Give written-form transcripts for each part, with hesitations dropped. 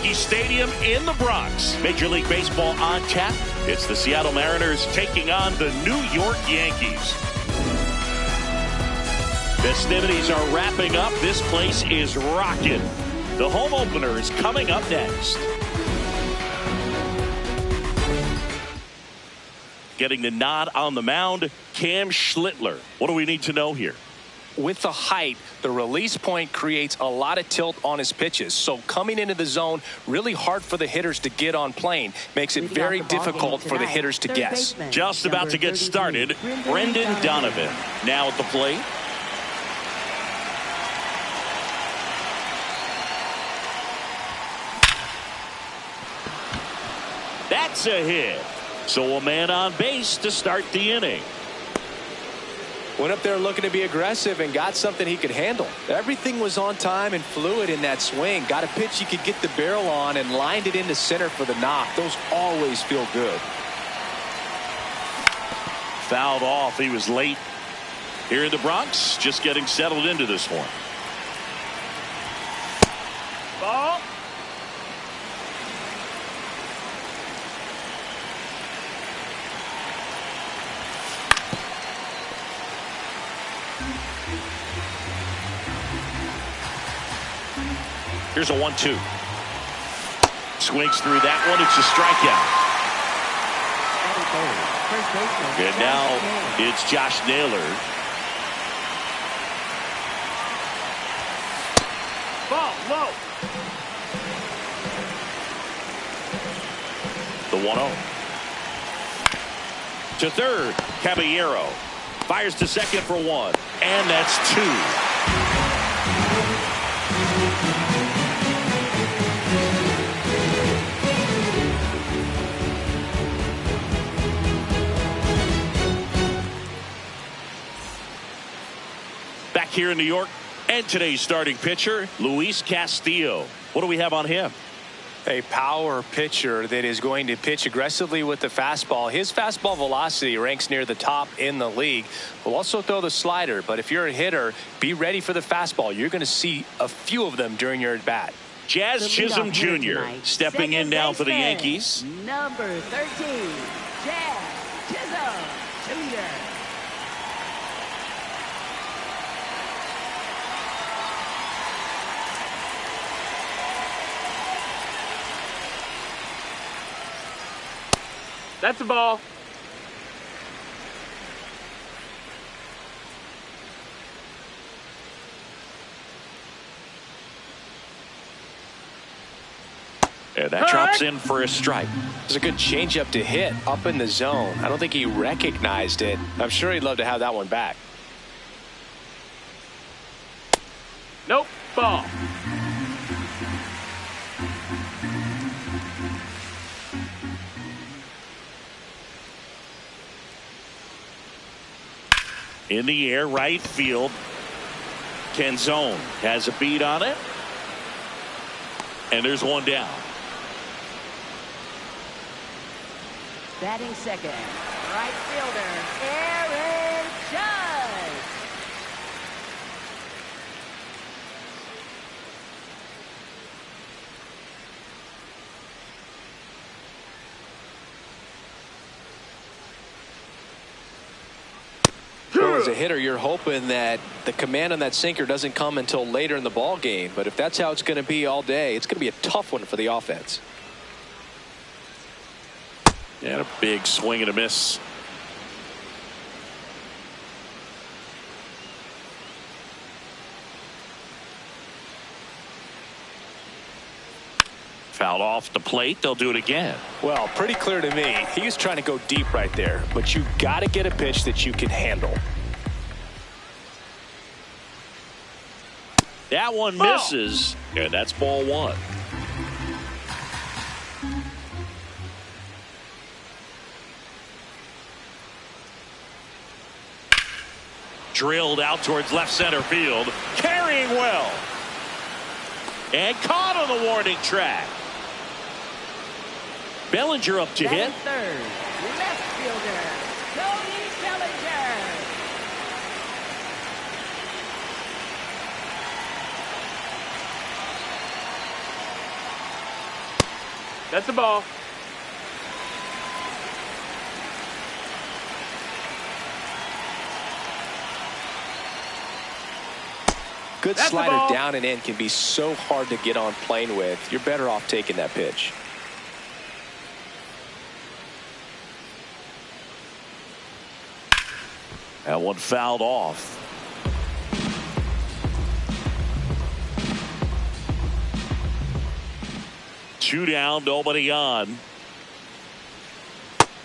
Yankee Stadium in the Bronx. Major League Baseball on tap. It's the Seattle Mariners taking on the New York Yankees. Festivities are wrapping up. This place is rocking. The home opener is coming up next. Getting the nod on the mound, Cam Schlittler. What do we need to know here? With the height, the release point creates a lot of tilt on his pitches. So coming into the zone, really hard for the hitters to get on plane. Makes it very difficult for the hitters to guess. Just about to get started, Brendan Donovan now at the plate. That's a hit. So a man on base to start the inning. Went up there looking to be aggressive and got something he could handle. Everything was on time and fluid in that swing. Got a pitch he could get the barrel on and lined it into center for the knock. Those always feel good. Fouled off. He was late here in the Bronx. Just getting settled into this one. Ball. Here's a 1-2. Swings through that one. It's a strikeout. And now it's Josh Naylor. Ball low. The 1-0. To third, Caballero. Fires to second for one. And that's two. Back here in New York, and today's starting pitcher, Luis Castillo. What do we have on him? A power pitcher that is going to pitch aggressively with the fastball. His fastball velocity ranks near the top in the league. Will also throw the slider, but if you're a hitter, be ready for the fastball. You're going to see a few of them during your at-bat. Jazz Chisholm Jr. stepping in now for the Yankees. Number 13, Jazz Chisholm Jr. That's a ball. And that drops in for a strike. It was a good changeup to hit up in the zone. I don't think he recognized it. I'm sure he'd love to have that one back. Nope. Ball. In the air, right field. Canzone has a beat on it. And there's one down. Batting second, right fielder, Aaron Judge. Well, as a hitter, you're hoping that the command on that sinker doesn't come until later in the ball game. But if that's how it's going to be all day, it's going to be a tough one for the offense. And a big swing and a miss. Fouled off the plate. They'll do it again. Well, pretty clear to me. He was trying to go deep right there, but you got to get a pitch that you can handle. That one misses, and that's ball one. Drilled out towards left center field. Carrying well. And caught on the warning track. Bellinger up to hit. Third, left fielder, Cody Bellinger. That's a ball. Good That's the slider ball. down and in can be so hard to get on plane with. You're better off taking that pitch. That one fouled off. Two down, nobody on.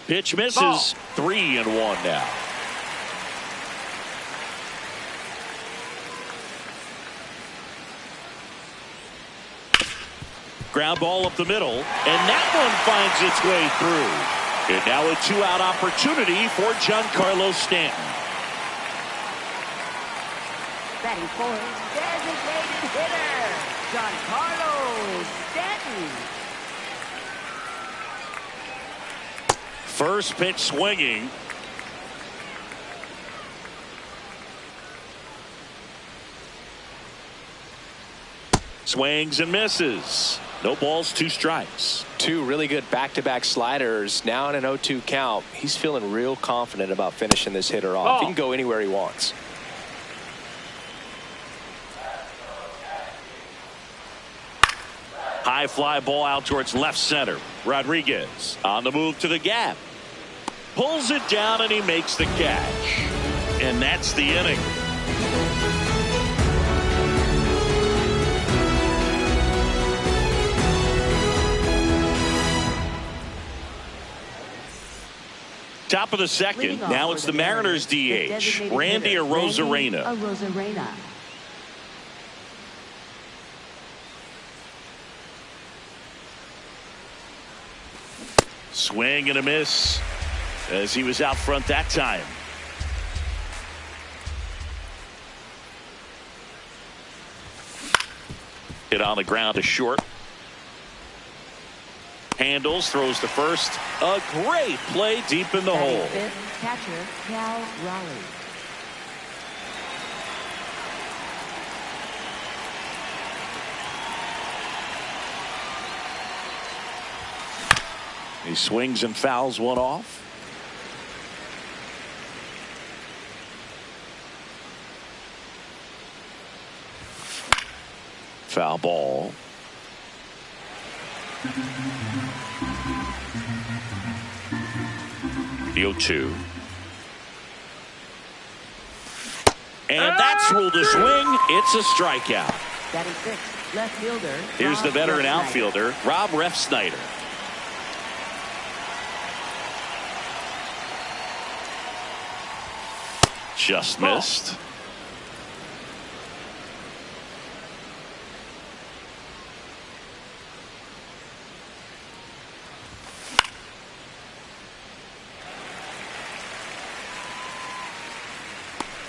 Pitch misses. Ball. 3-1 now. Ground ball up the middle, and that one finds its way through. And now a two-out opportunity for Giancarlo Stanton. Batting fourth, designated hitter, Giancarlo Stanton. First pitch swinging. Swings and misses. No balls, 2 strikes. Two really good back-to-back sliders. Now in an 0-2 count. He's feeling real confident about finishing this hitter off. He can go anywhere he wants. High fly ball out towards left center. Rodriguez on the move to the gap. Pulls it down and he makes the catch. And that's the inning. Top of the second. Now it's the Mariners DH, Randy Arozarena. Swing and a miss as he was out front that time. Hit on the ground to short. Handles, throws to first. A great play deep in the hole. Fifth, catcher Cal Raleigh. He swings and fouls one off. Foul ball. The 0-2. And that's ruled a swing. It's a strikeout. Batting sixth, left fielder. Here's the Rob veteran Refsnyder. outfielder, Rob Refsnyder. Just missed.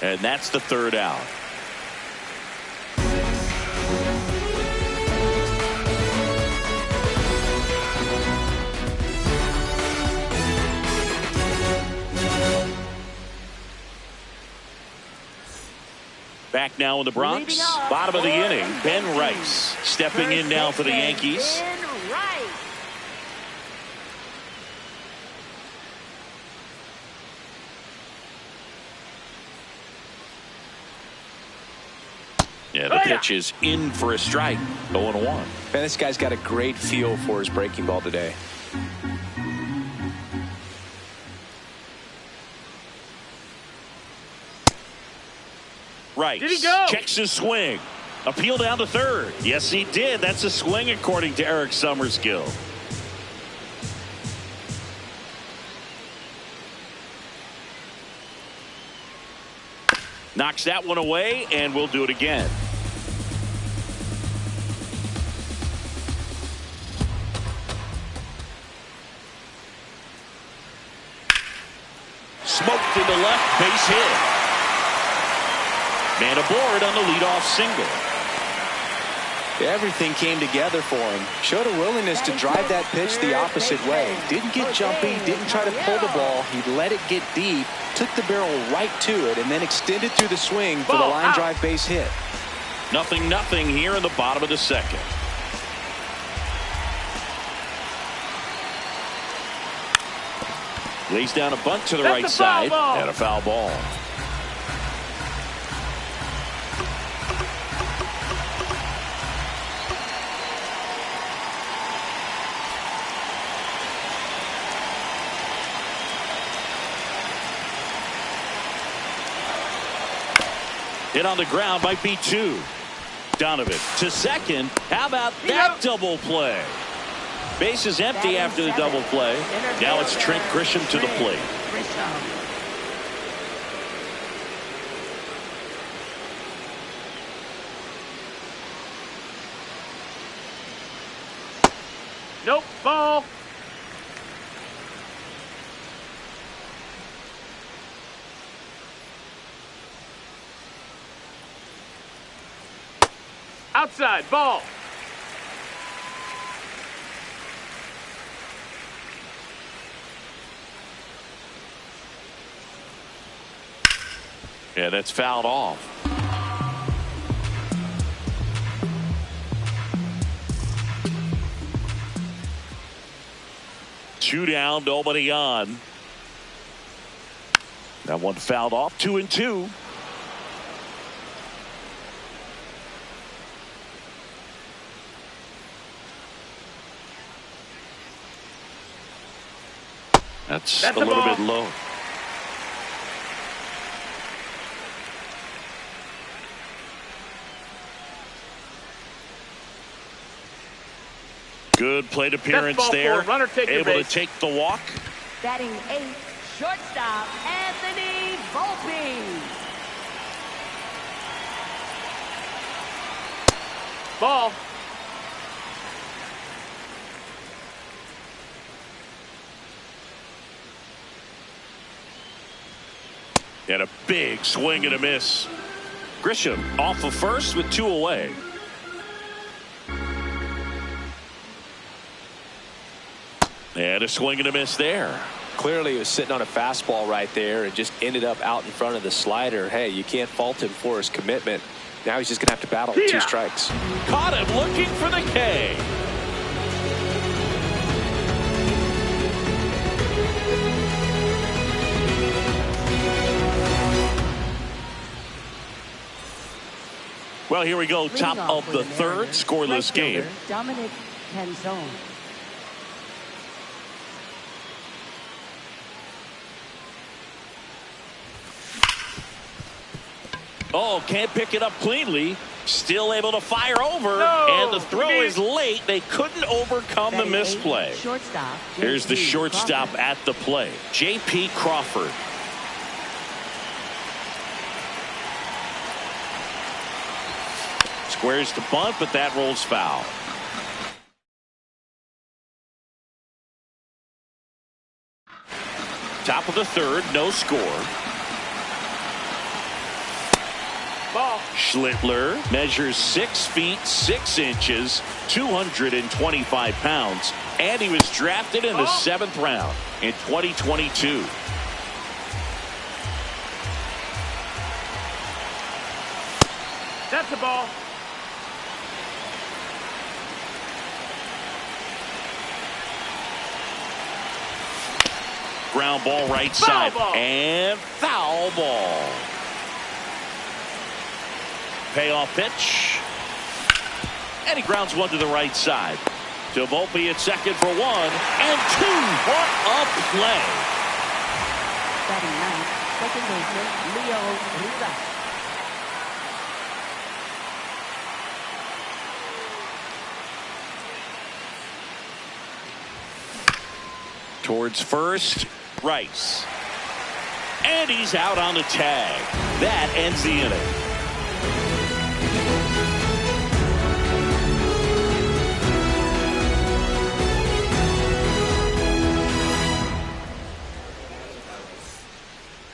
And that's the third out. Back now in the Bronx, bottom of the inning, Ben Rice stepping in now for the Yankees. Ben Rice. Yeah, the pitch is in for a strike. 0-1. Man, this guy's got a great feel for his breaking ball today. Rice Did he go? checks his swing. Appeal down to third. Yes, he did. That's a swing according to Eric Summerskill. Knocks that one away, and we'll do it again. Smoked into left, base hit. Man aboard on the leadoff single. Everything came together for him. Showed a willingness to drive that pitch the opposite way. Didn't get jumpy, didn't try to pull the ball. He let it get deep, took the barrel right to it, and then extended through the swing for the line drive base hit. 0-0 here in the bottom of the second. Lays down a bunt to the That's right a foul side. ball. And a foul ball. Hit on the ground, might be two. Donovan to second. How about that double play? Base is empty after the double play. Now it's Trent Grisham to the plate. Nope, ball. Outside, ball. Yeah, that's fouled off. Two down, nobody on. That one fouled off. 2-2. That's a little bit low. Good plate appearance there. Runner, take able to take the walk. Batting 8, shortstop Anthony Volpe. Ball. And a big swing and a miss. Grisham off of first with 2 away. And a swing and a miss there. Clearly he was sitting on a fastball right there and just ended up out in front of the slider. Hey, you can't fault him for his commitment. Now he's just going to have to battle with 2 strikes. Caught him looking for the K. Well, here we go. Top of the third, scoreless game. Dominic Canzone. Oh, can't pick it up cleanly. Still able to fire over. No, and the throw is late. They couldn't overcome the misplay. Shortstop. Here's the shortstop Crawford. at the plate. J.P. Crawford. Squares to bunt, but that rolls foul. Top of the third, no score. Ball. Schlittler measures 6 feet 6 inches, 225 pounds, and he was drafted in the 7th round in 2022. That's a ball. Ground ball right Foul side ball. and foul ball. Payoff pitch. And he grounds one to the right side. To Volpe at second for 1 and 2. What a play. Batting 9, second baseman Leo Rivas. Towards first, Rice. And he's out on the tag. That ends the inning.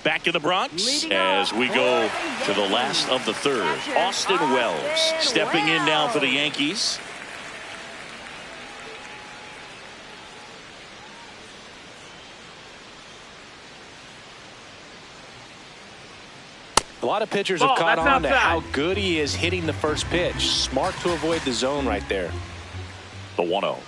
Back in the Bronx as we go to the last of the third. Austin Wells stepping in now for the Yankees. A lot of pitchers Ball, have caught that's on to outside. how good he is hitting the first pitch. Smart to avoid the zone right there. The 1-0.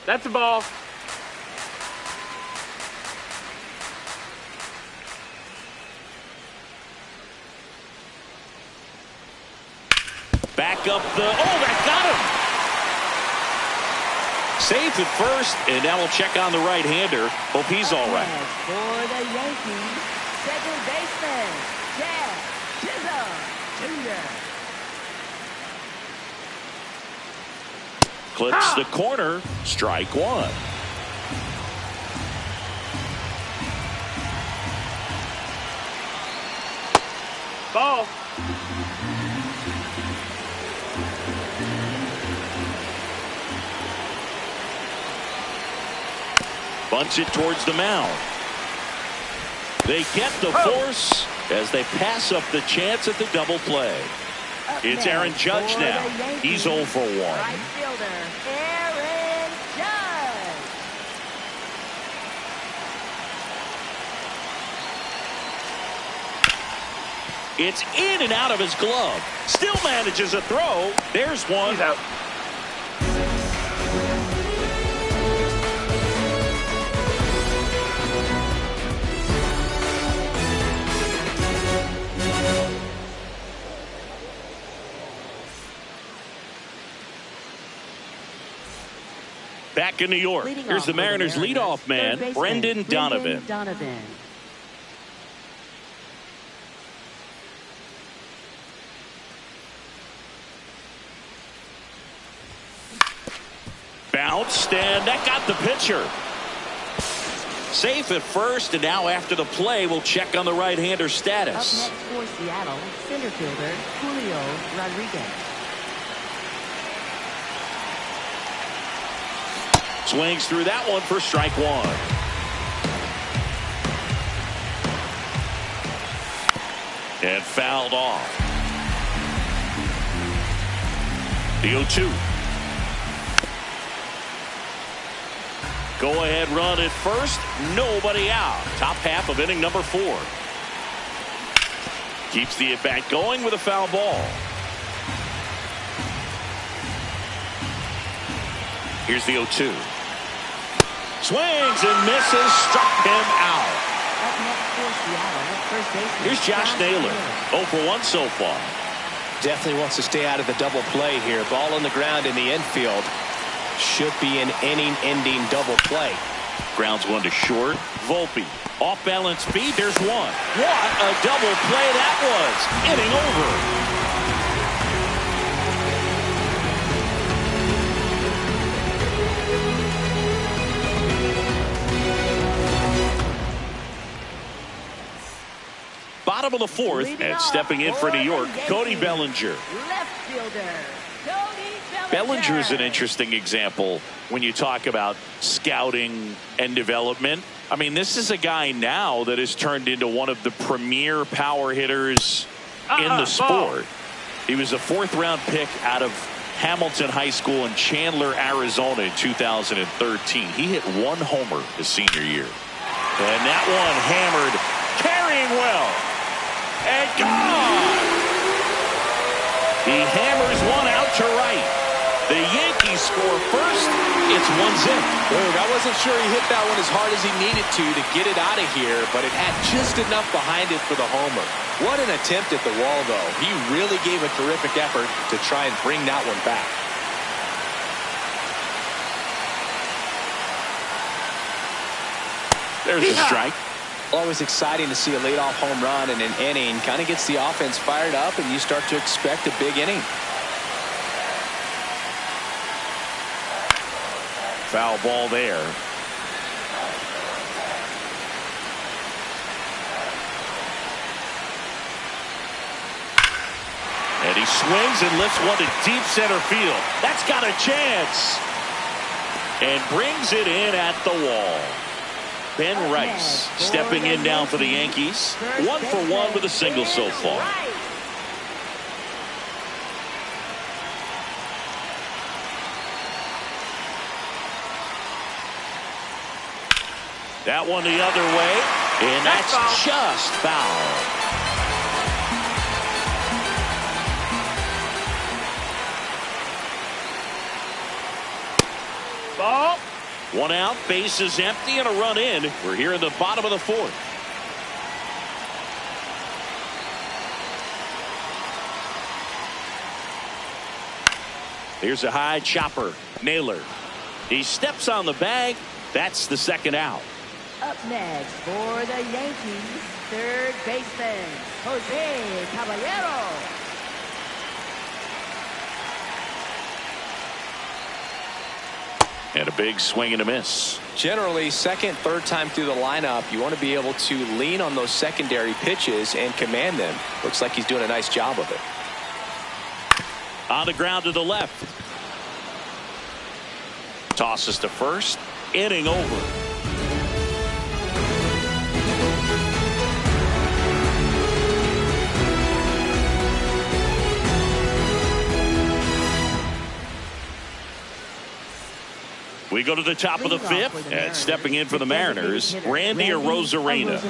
That's a ball. Back up the, that got him. Safe at first, and now we'll check on the right-hander. Hope he's all right. For the Yankees, second baseman, Jeff Chisholm Jr. Clips the corner, strike one. Ball. Bunts it towards the mound. They get the force as they pass up the chance at the double play. It's Aaron Judge now. He's 0 for 1. Right fielder, Aaron Judge. It's in and out of his glove. Still manages a throw. There's one. He's out. Back in New York, Leading here's off the for the Mariners' Mariners, leadoff man, third baseman, Brendan Donovan. Donovan. Bounced, and that got the pitcher. Safe at first, and now after the play, we'll check on the right-hander Up status. next for Seattle, center fielder Julio Rodriguez. Swings through that one for strike one. And fouled off. The 0-2. Go ahead run at first. Nobody out. Top half of inning number 4. Keeps the at-bat going with a foul ball. Here's the 0-2. Swings and misses. Struck him out. Up next for Seattle, first baseman. Here's Josh Naylor. 0 for 1 so far. Definitely wants to stay out of the double play here. Ball on the ground in the infield. Should be an inning-ending double play. Grounds one to short. Volpe. Off balance feet. There's one. What a double play that was. Inning over. Bottom of the 4th, Leading and off stepping in for New York, the Cody Yankees, Bellinger. Left fielder, Cody Bellinger's an interesting example when you talk about scouting and development. I mean, this is a guy now that has turned into one of the premier power hitters in the sport. He was a 4th-round pick out of Hamilton High School in Chandler, Arizona in 2013. He hit 1 homer his senior year. And that one hammered, carrying well. And gone! He hammers one out to right. The Yankees score first. It's 1-0. Look, I wasn't sure he hit that one as hard as he needed to get it out of here, but it had just enough behind it for the homer. What an attempt at the wall, though. He really gave a terrific effort to try and bring that one back. There's a strike. Always exciting to see a leadoff home run in an inning. Kind of gets the offense fired up, and you start to expect a big inning. Foul ball there. And he swings and lifts one to deep center field. That's got a chance. And brings it in at the wall. Ben Rice stepping in now for the Yankees. 1 for 1 with a single so far. That one the other way. And that's just foul. Ball. One out, bases empty, and a run in. We're here in the bottom of the fourth. Here's a high chopper. Naylor. He steps on the bag. That's the second out. Up next for the Yankees, third baseman, Jose Caballero. And a big swing and a miss. Generally, second, third time through the lineup, you want to be able to lean on those secondary pitches and command them. Looks like he's doing a nice job of it. On the ground to the left. Tosses to first. Inning over. We go to the top of the fifth, and stepping in for the Mariners, Randy Arozarena.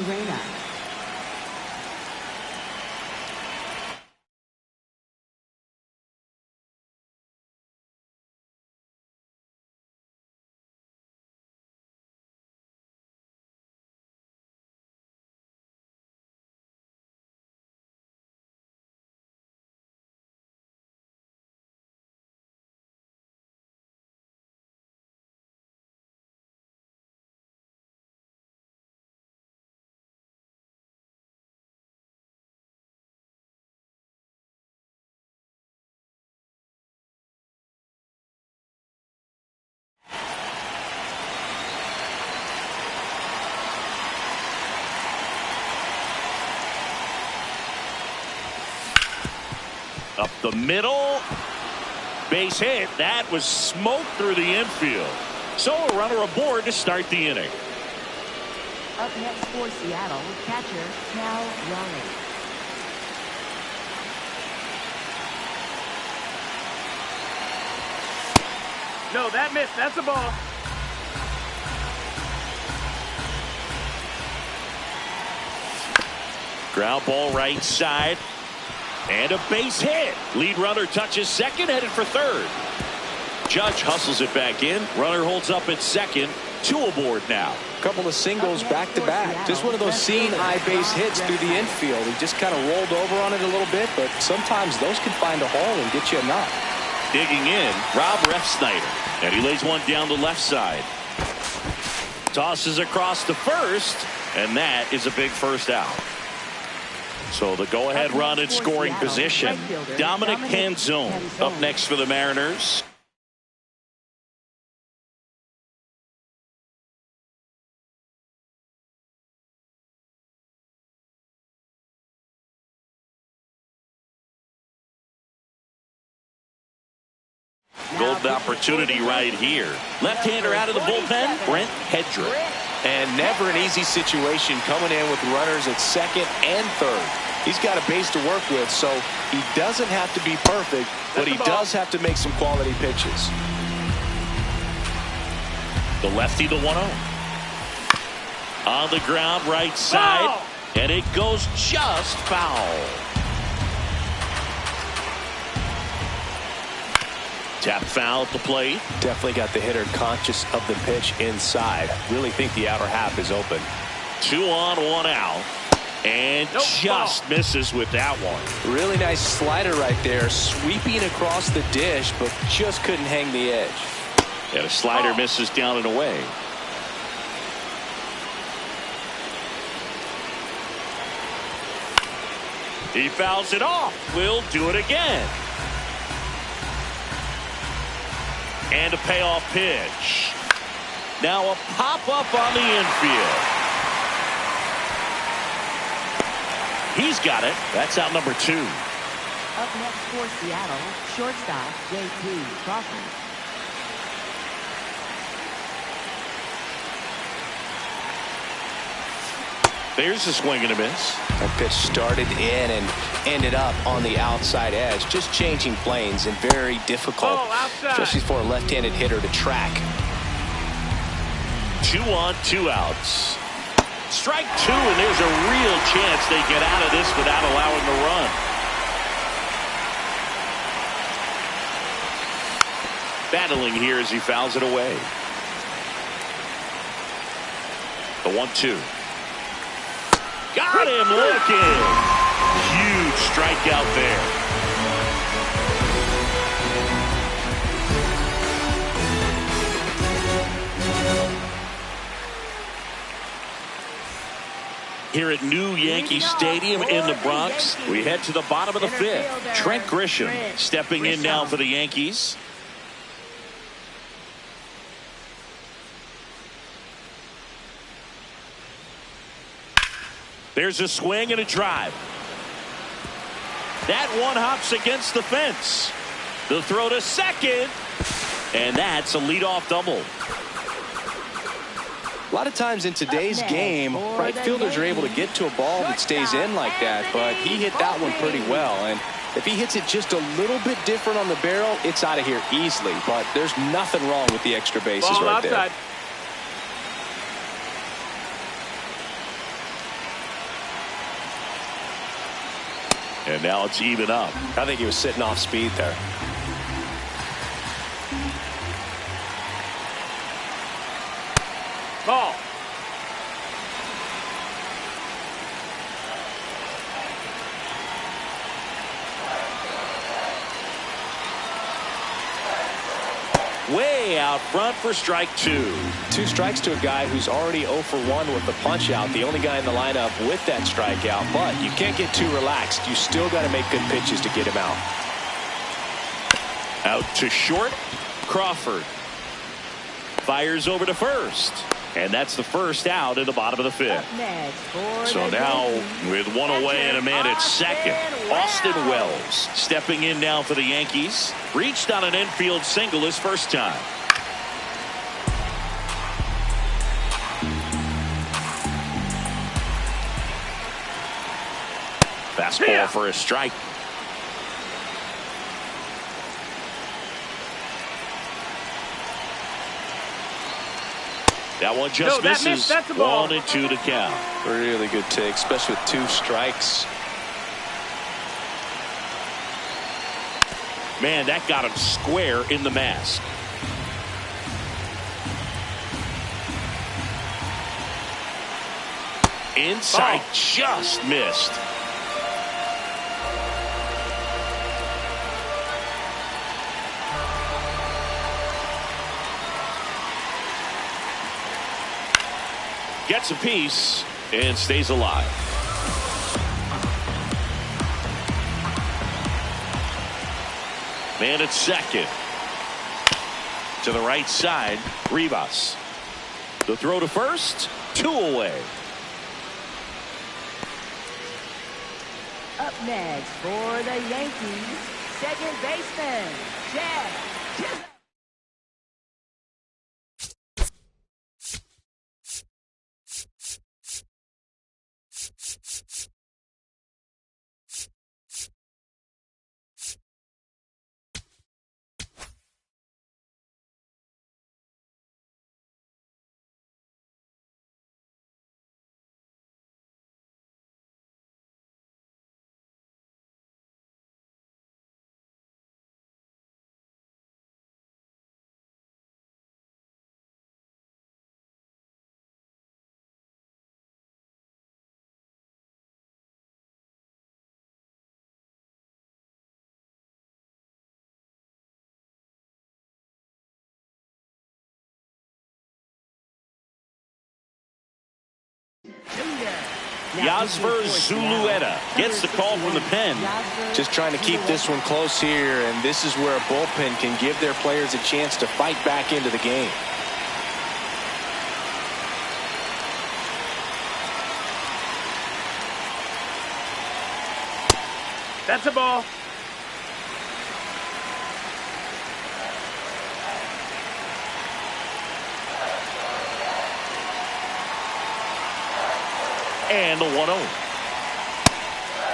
Up the middle. Base hit. That was smoked through the infield. So a runner aboard to start the inning. Up next for Seattle, catcher Cal Raleigh. No, that missed. That's a ball. Ground ball right side. And a base hit. Lead runner touches second, headed for third. Judge hustles it back in. Runner holds up at second. Two aboard now. A couple of singles back to back. Just one of those seeing high base hits through the infield. He just kind of rolled over on it a little bit, but sometimes those can find a hole and get you a knock. Digging in, Rob Refsnyder. And he lays one down the left side. Tosses across to first, and that is a big first out. So the go-ahead run in scoring position. Dominic Canzone up next for the Mariners. Golden opportunity right here. Left-hander out of the bullpen, Brent Hedrick. And never an easy situation coming in with runners at second and third. He's got a base to work with, so he doesn't have to be perfect, but he does have to make some quality pitches. The lefty, the 1-0. On the ground, right side, and it goes just foul. Tap foul at the plate. Definitely got the hitter conscious of the pitch inside. Really think the outer half is open. 2 on, 1 out. And just misses with that one. Really nice slider right there. Sweeping across the dish, but just couldn't hang the edge. And a slider misses down and away. He fouls it off. We'll do it again. And a payoff pitch. Now a pop-up on the infield. He's got it. That's out number 2. Up next for Seattle, shortstop J.P. Crawford. There's a swing and a miss. That pitch started in and ended up on the outside edge. Just changing planes and very difficult, especially for a left-handed hitter to track. 2 on, 2 outs. Strike two, and there's a real chance they get out of this without allowing the run. Battling here as he fouls it away. The 1-2. Got him looking. Huge strikeout there. Here at New Yankee Stadium in the Bronx, we head to the bottom of the fifth. Trent Grisham stepping in now for the Yankees. There's a swing and a drive. That one hops against the fence. The throw to second, and that's a leadoff double. A lot of times in today's game, right fielders are able to get to a ball that stays in like that, but he hit that one pretty well. And if he hits it just a little bit different on the barrel, it's out of here easily. But there's nothing wrong with the extra bases Ball right outside. there. And now it's even up. I think he was sitting off speed there. Ball. Way out front for strike two. 2 strikes to a guy who's already 0 for 1 with the punch out. The only guy in the lineup with that strikeout. But you can't get too relaxed. You still got to make good pitches to get him out. Out to short. Crawford fires over to first. And that's the first out in the bottom of the fifth. So now with one away and a man at second, Austin Wells stepping in now for the Yankees. Reached on an infield single his first time. Fastball for a strike. That one just misses. That's a ball. 1-2 to count. Really good take, especially with 2 strikes. Man, that got him square in the mask. Inside, just missed. Gets a piece and stays alive. Man at second. To the right side, Rivas. The throw to first, 2 away. Up next for the Yankees, second baseman, Chad Chisholm. Yasver Zulueta gets the call from the pen. Just trying to keep this one close here, and this is where a bullpen can give their players a chance to fight back into the game. That's a ball. And the 1-0.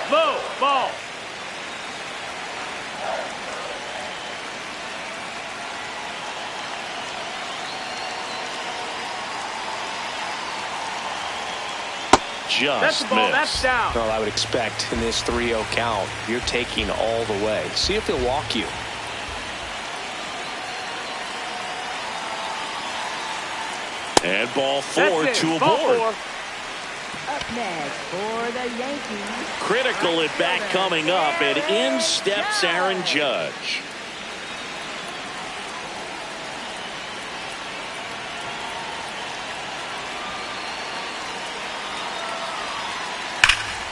Low ball. just the ball. missed. That's down. Well, I would expect in this 3-0 count, you're taking all the way. See if he'll walk you. And ball 4 That's it. to a Ball board. 4. Up next for the Yankees. Critical at bat coming up, and in steps Aaron Judge.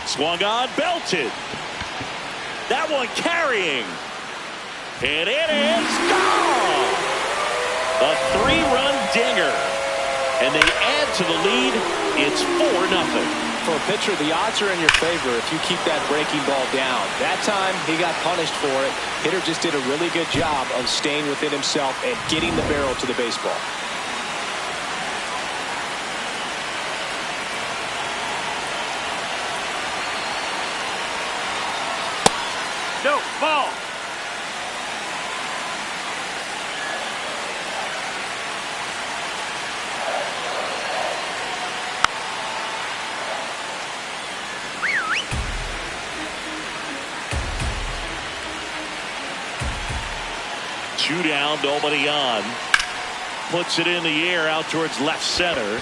Swung on, belted. That one carrying. And it is gone. A 3-run dinger. And they add to the lead. It's 4-0. For a pitcher, the odds are in your favor if you keep that breaking ball down. That time, he got punished for it. Hitter just did a really good job of staying within himself and getting the barrel to the baseball. No, ball. Two down, nobody on. Puts it in the air out towards left center.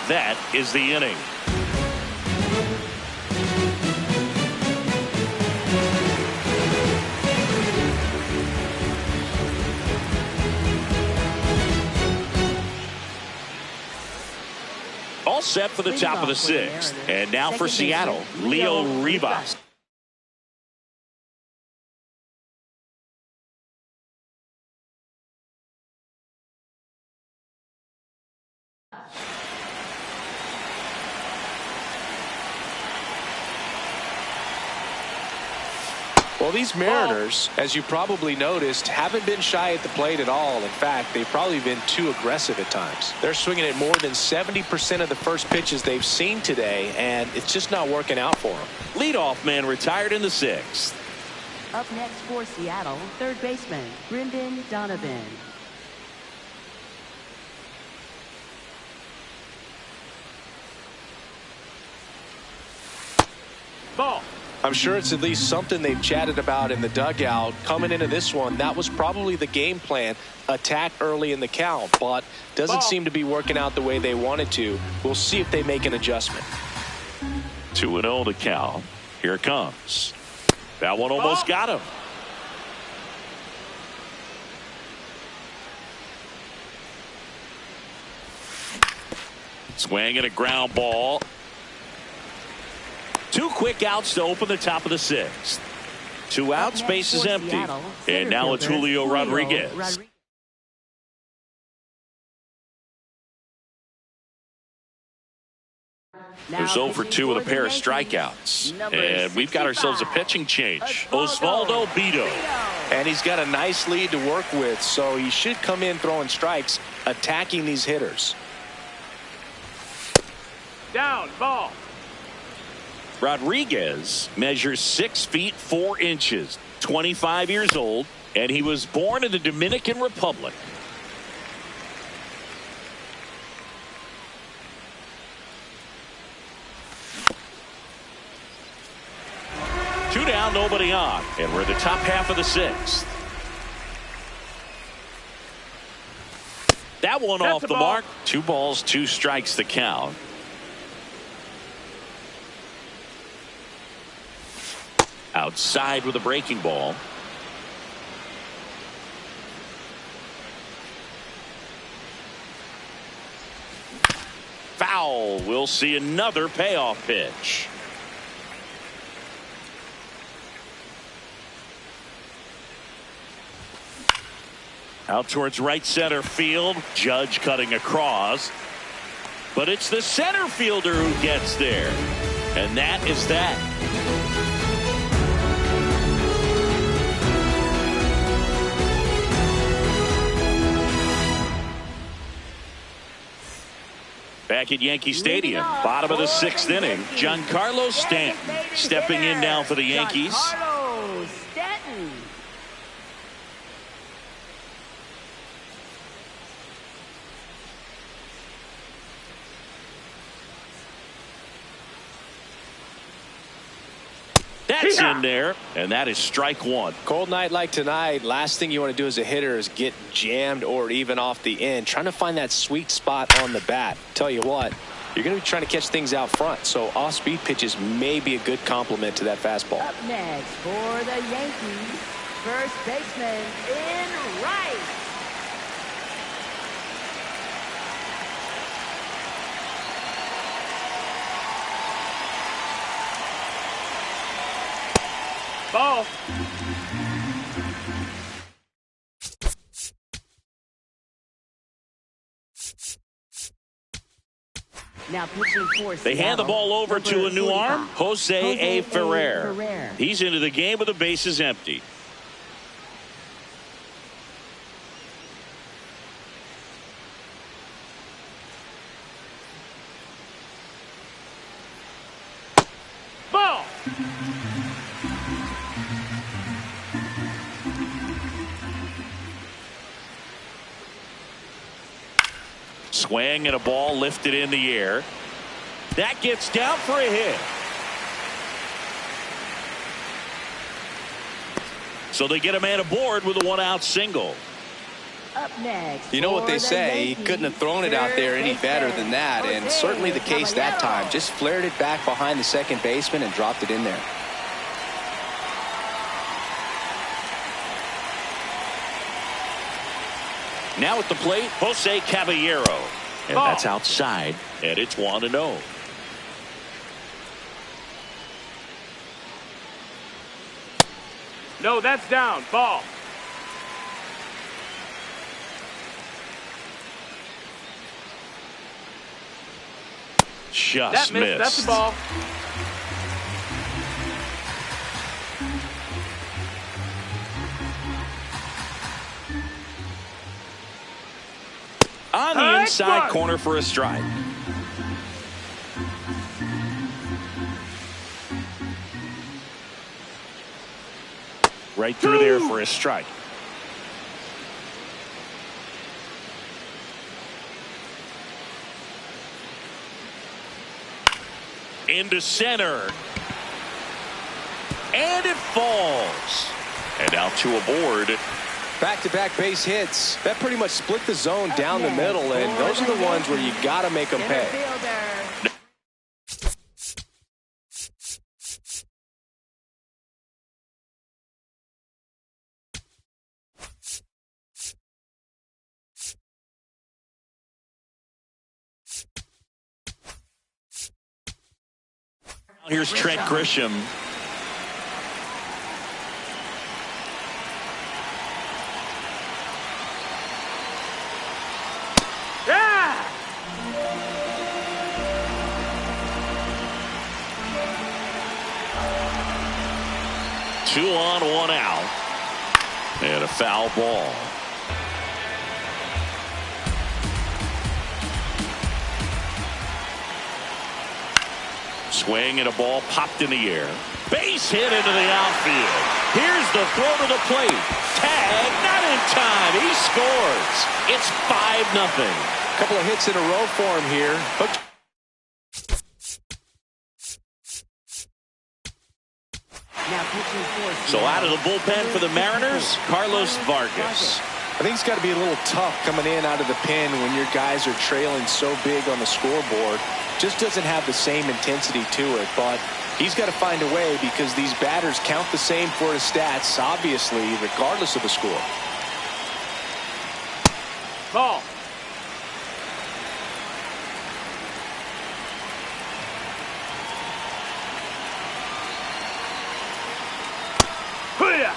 That is the inning. All set for the top of the 6th. And now for Seattle, Leo Rivas. Well, these Mariners, as you probably noticed, haven't been shy at the plate at all. In fact, they've probably been too aggressive at times. They're swinging at more than 70% of the first pitches they've seen today, and it's just not working out for them. Leadoff man retired in the 6th. Up next for Seattle, third baseman Brendan Donovan. Ball. I'm sure it's at least something they've chatted about in the dugout. Coming into this one, that was probably the game plan. Attack early in the count, but doesn't seem to be working out the way they wanted to. We'll see if they make an adjustment. 2-0 to count. Here it comes. That one almost got him. Swing and a ground ball. 2 quick outs to open the top of the 6th. 2 outs, base is empty. And now it's Julio Rodriguez. Who's 0 for 2 with a pair of strikeouts. And we've got ourselves a pitching change. Osvaldo Bido. And he's got a nice lead to work with, so he should come in throwing strikes, attacking these hitters. Down, ball. Rodriguez measures 6 feet 4 inches, 25 years old, and he was born in the Dominican Republic. Two down, nobody on, and we're in the top half of the 6th. That one off the mark. 2 balls, 2 strikes, the count. Outside with a breaking ball. Foul. We'll see another payoff pitch. Out towards right center field. Judge cutting across. But it's the center fielder who gets there. And that is that. Back at Yankee Stadium, bottom of the 6th inning, Giancarlo Stanton stepping in now for the Yankees. Giancarlo Stanton. That's in there, and that is strike one. Cold night like tonight, last thing you want to do as a hitter is get jammed or even off the end. Trying to find that sweet spot on the bat. Tell you what, you're going to be trying to catch things out front, so off-speed pitches may be a good complement to that fastball. Up next for the Yankees, first baseman in right. Ball. Now pitching for They hand the ball over to a new arm, Jose A. Ferrer. He's into the game with the bases empty. Ball. Swing and a ball lifted in the air. That gets down for a hit. So they get a man aboard with a one-out single. Up next. You know what they for the say, he Yankees, couldn't have thrown it out there any better than that, and Jose certainly the case that Caballero. time. Just flared it back behind the second baseman and dropped it in there. Now at the plate, Jose Caballero. And Ball. that's outside, and it's 1-0. No, that's down. Ball. Just That missed. That's the ball. On the High inside one. corner for a strike. Right through there for a strike. Into center. And it falls. And now two aboard. Back-to-back base hits. That pretty much split the zone down the middle, and those are the ones where you got to make them pay. Center fielder. Here's Trent Grisham. Yeah! 2 on, 1 out. And a foul ball. Swing and a ball popped in the air. Base hit into the outfield. Here's the throw to the plate. Tag, not in time. He scores. It's 5-0. Couple of hits in a row for him here. Hooked. Now pitching for So out of the bullpen for the Mariners, Carlos Vargas. I think it's got to be a little tough coming in out of the pen when your guys are trailing so big on the scoreboard. Just doesn't have the same intensity to it, but he's got to find a way because these batters count the same for his stats, obviously, regardless of the score. Ball. Hoo-yah!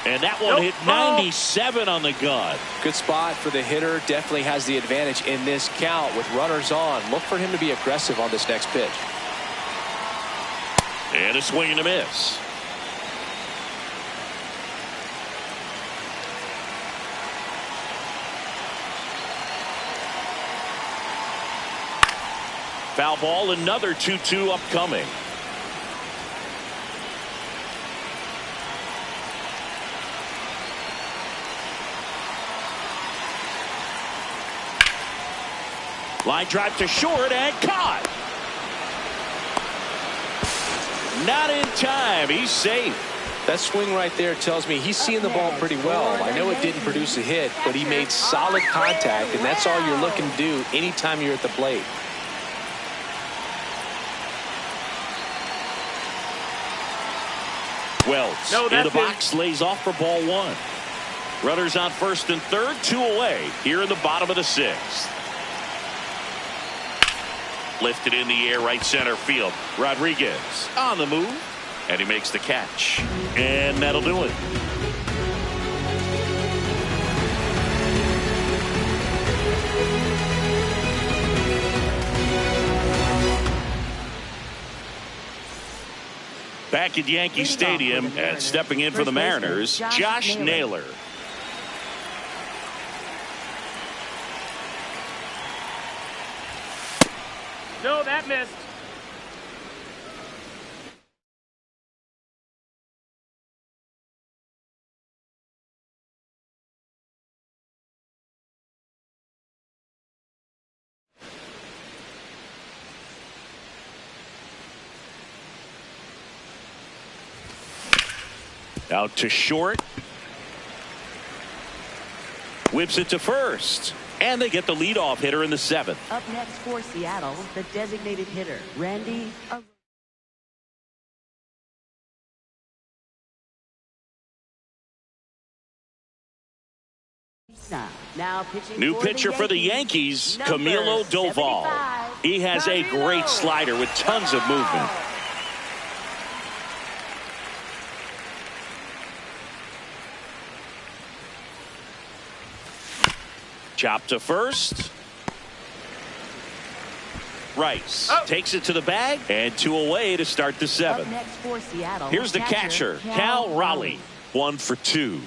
And that one hit 97 on the gun. Good spot for the hitter. Definitely has the advantage in this count with runners on. Look for him to be aggressive on this next pitch. And a swing and a miss. Foul ball, another 2-2 upcoming. Line drive to short and caught. Not in time. He's safe. That swing right there tells me he's seeing the ball pretty well. I know it didn't produce a hit, but he made solid contact, and that's all you're looking to do anytime you're at the plate. Wells in the box, lays off for ball one. Runners on first and third, 2 away here in the bottom of the 6th. Lifted in the air, right center field. Rodriguez on the move, and he makes the catch. And that'll do it. Back at Yankee Stadium and stepping in for the Mariners, Josh Naylor. No, that missed. Out to short. Whips it to first. And they get the leadoff hitter in the 7th. Up next for Seattle, the designated hitter, Randy. Now pitching New pitcher for the Yankees, Camilo Doval. He has a great slider with tons of movement. Chop to first. Rice takes it to the bag, and 2 away to start the 7th. Up next for Seattle, here's the catcher, Cal Raleigh. 1 for 2.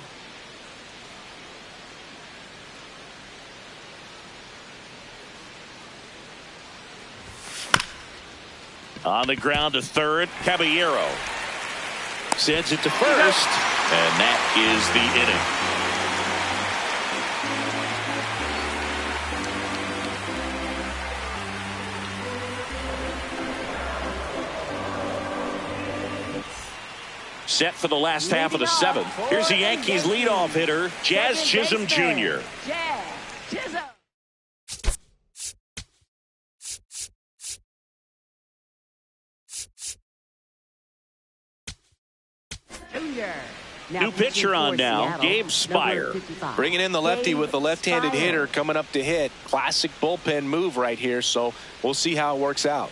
On the ground to third, Caballero sends it to first, and that is the inning. Set for the last half of the 7th. Here's the Yankees leadoff hitter, Jazz Chisholm Jr. Jazz Chisholm. New pitcher on now, Gabe Spire. Bringing in the lefty with the left-handed hitter coming up to hit. Classic bullpen move right here, so we'll see how it works out.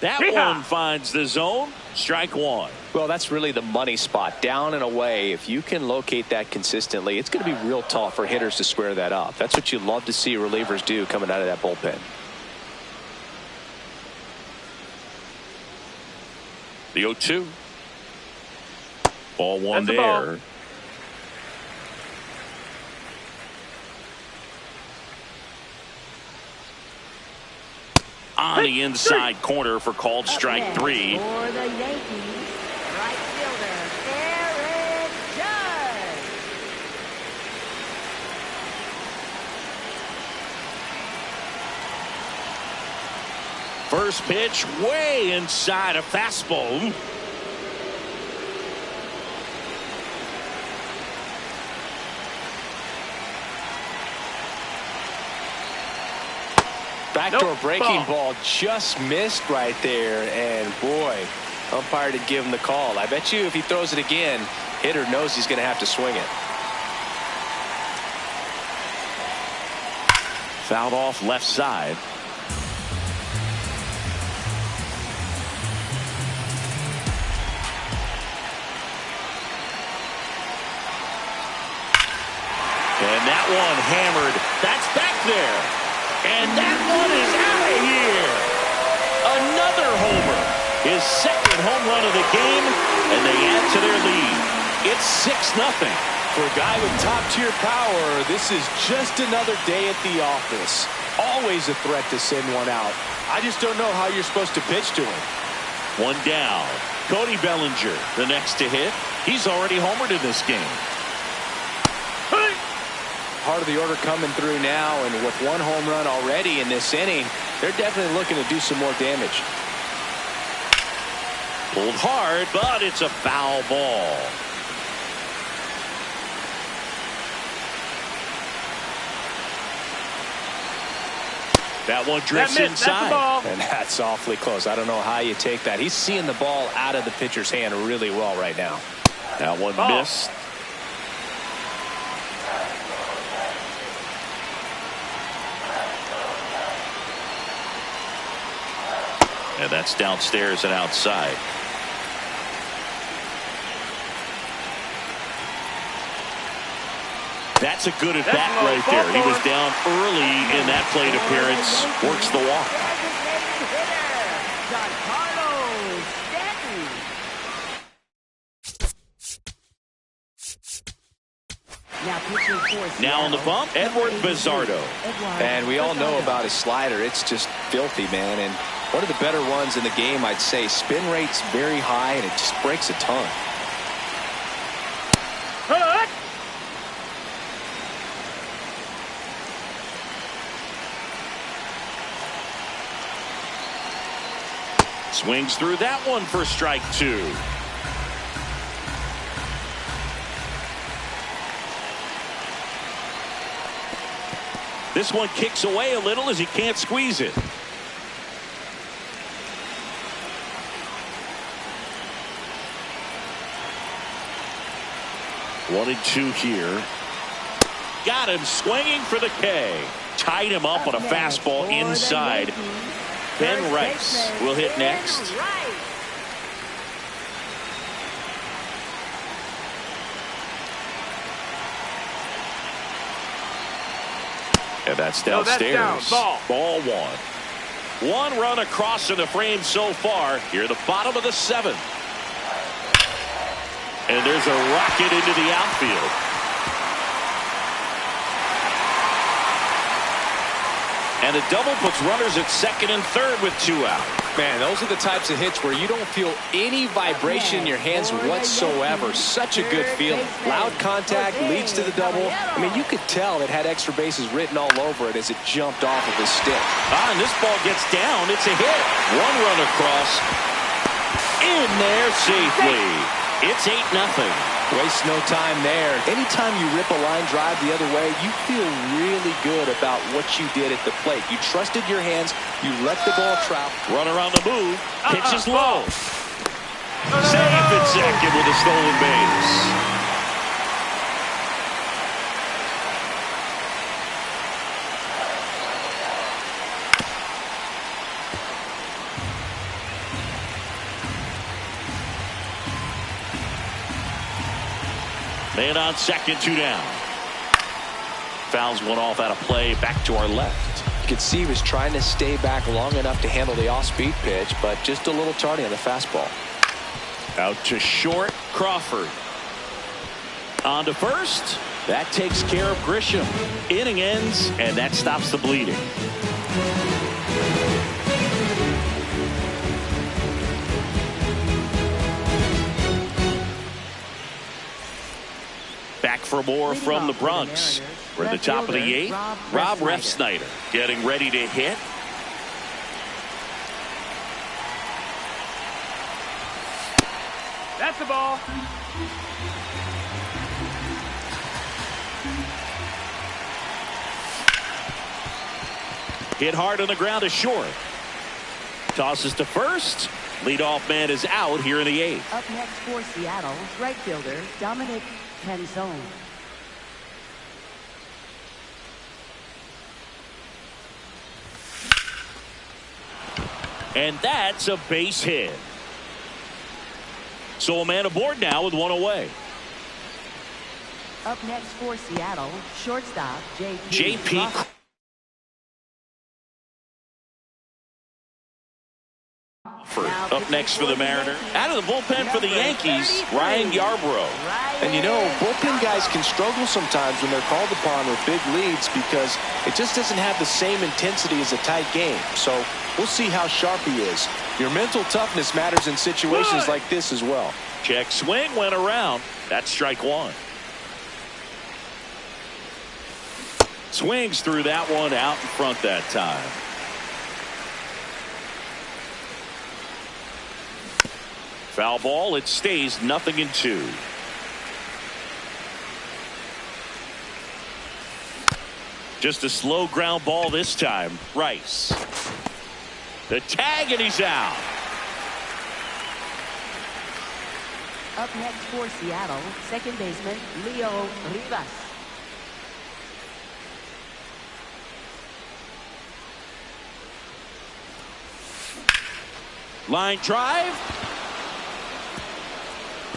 That one finds the zone. Strike 1. Well, that's really the money spot. Down and away. If you can locate that consistently, it's going to be real tough for hitters to square that up. That's what you love to see relievers do coming out of that bullpen. The 0-2. Ball 1 there. Ball. On the inside corner for called strike 3. For the Yankees, right fielder, Aaron Judge. First pitch way inside a fastball. Backdoor breaking ball just missed right there, and boy, umpire did give him the call. I bet you if he throws it again, hitter knows he's going to have to swing it. Fouled off left side. And that one hammered. That's back there. And that one is out of here. Another homer. His second home run of the game, and they add to their lead. It's 6-0. For a guy with top-tier power, this is just another day at the office. Always a threat to send one out. I just don't know how you're supposed to pitch to him. One down. Cody Bellinger, the next to hit. He's already homered in this game. part of the order coming through now, and with one home run already in this inning, they're definitely looking to do some more damage. Pulled hard, but it's a foul ball. That one drifts inside. That's and that's awfully close. I don't know how you take that. He's seeing the ball out of the pitcher's hand really well right now. That one missed. And that's downstairs and outside. That's a good at bat right there. He was down early in that plate appearance. Works the walk. Now on the bump, Edward Bizzardo. And we all know about his slider. It's just filthy, man. And one of the better ones in the game, I'd say. Spin rate's very high, and it just breaks a ton. Swings through that one for strike two. This one kicks away a little as he can't squeeze it. One and two here. Got him swinging for the K. Tied him up on a fastball inside. Ben Rice will hit next. And that's downstairs. Ball one. One run across in the frame so far. Here, the bottom of the seventh. And there's a rocket into the outfield. And a double puts runners at second and third with two out. Man, those are the types of hits where you don't feel any vibration in your hands whatsoever. Such a good feeling. Loud contact leads to the double. I mean, you could tell it had extra bases written all over it as it jumped off of his stick. And this ball gets down. It's a hit. One run across. In there safely. It's 8-0. Waste no time there. Anytime you rip a line drive the other way, you feel really good about what you did at the plate. You trusted your hands. You let the ball travel. Runner on the move. Pitches low. Safe at second with a stolen base. Man on second, two down. Fouls one off out of play, back to our left. You could see he was trying to stay back long enough to handle the off-speed pitch, but just a little tardy on the fastball. Out to short, Crawford. On to first. That takes care of Grisham. Inning ends, and that stops the bleeding. Back for more from the Bronx. We're at the top of the eighth. Rob Refsnyder getting ready to hit. That's the ball. Hit hard on the ground to short. Tosses to first. Leadoff man is out here in the eighth. Up next for Seattle, right fielder Dominic Canzone. And that's a base hit. So a man aboard now with one away. Up next for Seattle, shortstop J.P. Up next for the Mariners. Out of the bullpen for the Yankees, Ryan Yarbrough. And you know, bullpen guys can struggle sometimes when they're called upon with big leads because it just doesn't have the same intensity as a tight game. So we'll see how sharp he is. Your mental toughness matters in situations like this as well. Check swing went around. That's strike one. Swings through that one out in front that time. Foul ball. It stays 0-2. Just a slow ground ball this time. Rice. The tag, and he's out. Up next for Seattle, second baseman Leo Rivas. Line drive.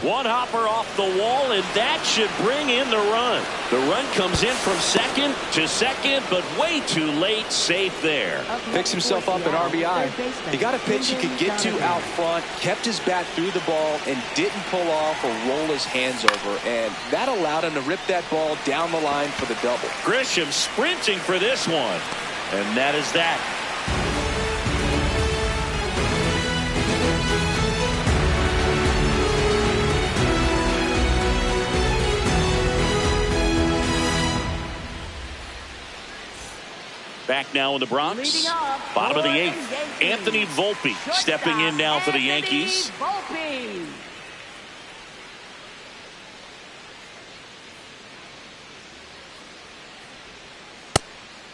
One hopper off the wall, and that should bring in the run. The run comes in from second to second, but way too late. Safe there. Picks himself up at RBI. He got a pitch he could get to out front, kept his bat through the ball, and didn't pull off or roll his hands over. And that allowed him to rip that ball down the line for the double. Grisham sprinting for this one. And that is that. Back now in the Bronx. Bottom of the 8th. Anthony Volpe stepping in now for the Yankees.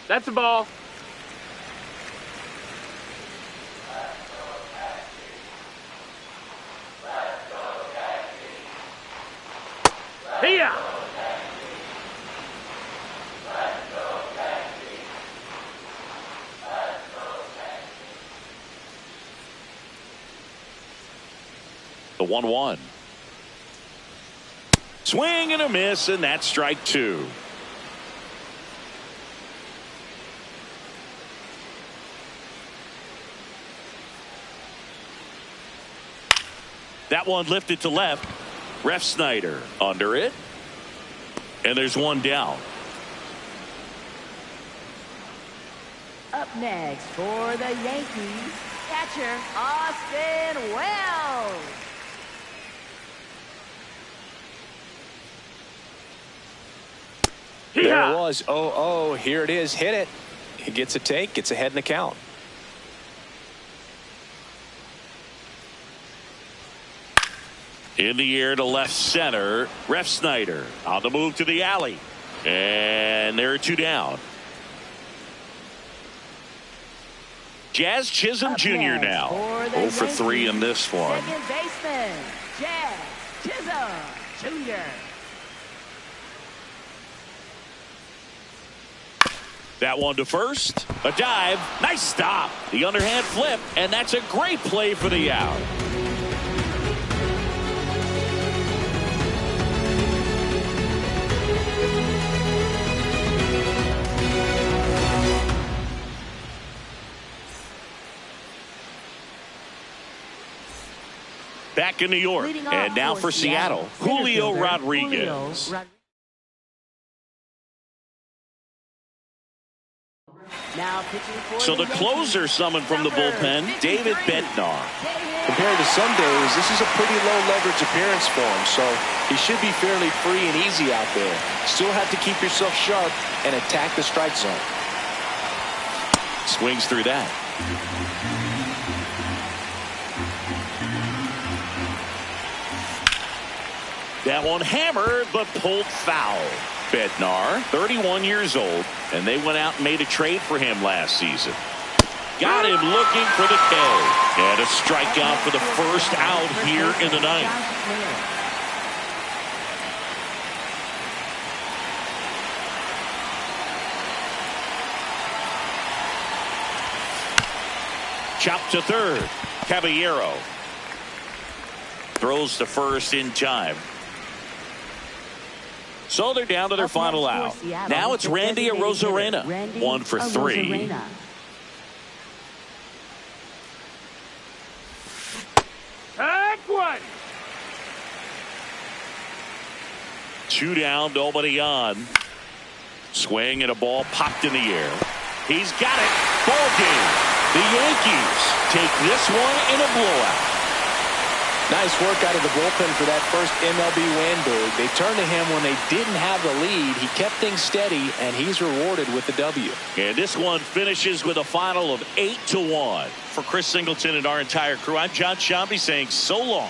That's a ball. Here. The 1-1. Swing and a miss, and that's strike 2. That one lifted to left. Ref Snyder under it. And there's one down. Up next for the Yankees, catcher Austin Wells. There it was. 0-0. Here it is. Hit it. He gets a take. Gets ahead in the count. In the air to left center. Ref Snyder on the move to the alley. And there are 2 down. Jazz Chisholm Jr. now. 0 for 3 in this one. Second baseman Jazz Chisholm Jr. That one to first. A dive. Nice stop. The underhand flip. And that's a great play for the out. Back in New York. And now for Seattle, Julio Rodriguez. Now pitching for So the closer summoned from the bullpen, David Bednar. Compared to some days, this is a pretty low leverage appearance for him, so he should be fairly free and easy out there. Still have to keep yourself sharp and attack the strike zone. Swings through that. That one hammered, but pulled foul. Bednar, 31 years old, and they went out and made a trade for him last season. Got him looking for the K. And a strikeout for the first out here in the ninth. Chopped to third. Caballero throws to first in time. So they're down to their final out. Now it's Randy Arozarena. 1 for 3. Take one. 2 down, nobody on. Swing and a ball popped in the air. He's got it. Ball game. The Yankees take this one in a blowout. Nice work out of the bullpen for that first MLB win, Boog. They turned to him when they didn't have the lead. He kept things steady, and he's rewarded with the W. And this one finishes with a final of 8-1. For Chris Singleton and our entire crew, I'm John Shambi saying so long.